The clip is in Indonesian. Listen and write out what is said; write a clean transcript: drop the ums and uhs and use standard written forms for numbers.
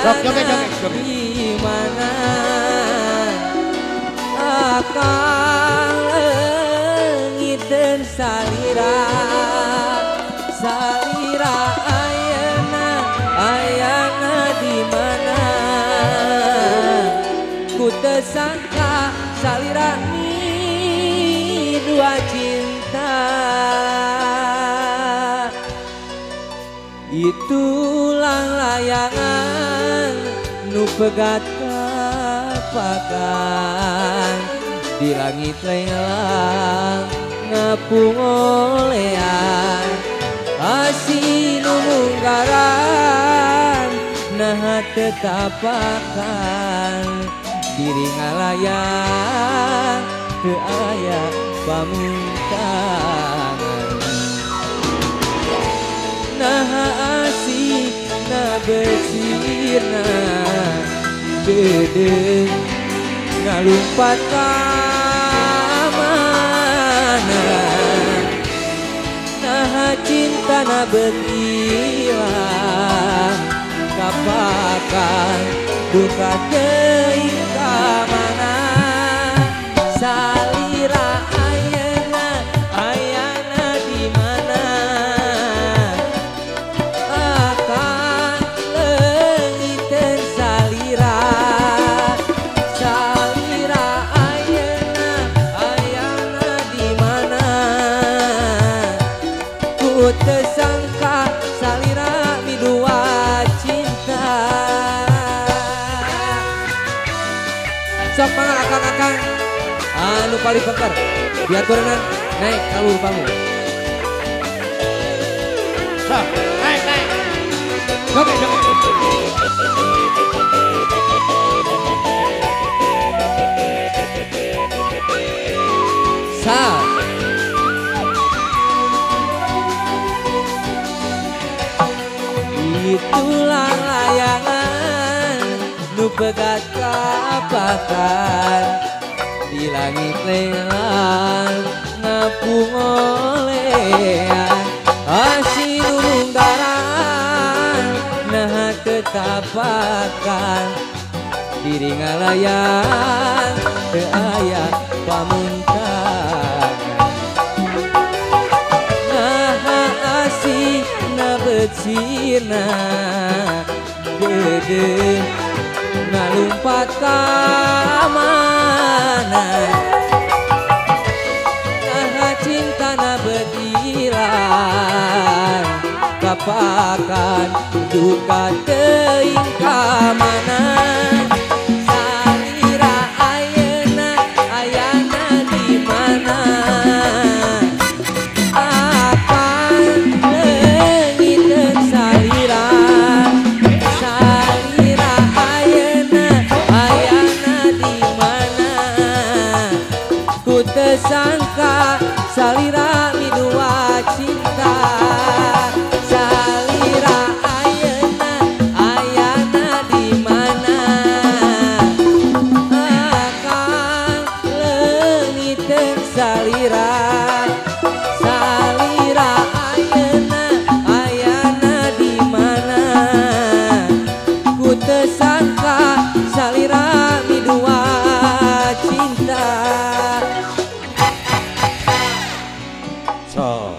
di mana akang leungit dan salira ayana di mana ku teu sangka salira ni dua cinta itulah layangan nu pegat kapakan di langit lelang ngapung olean asin munggaran nah tetapakan diri ngalayang teu aya pamuntangan nah asih nah besirna dedeng ngalumpat ka mana nah cinta na begilah kapakan duka teuing ka mana salira ayana di mana akan leungiteun salira ayana di mana ku teu sangka salira midua cinta sok mangga akang-akang anu paling pekar diaturenan naik kalau lupamu sok naik joget sa itulah layangan nu pegat kapakan di langit lelang ngapung olean asin munggaran nah tetapakan diri ngalayang teu aya pamuntangan nah asih na becirna dedeng ngalumpat ka mana nah cinta na betilan kapakan duka teuing ka mana salira ayana di mana akan leungiteun salira sangka salira midua cinta salira ayana di mana akan leungiteun salira ayana di mana ku teu sangka salira midua cinta. So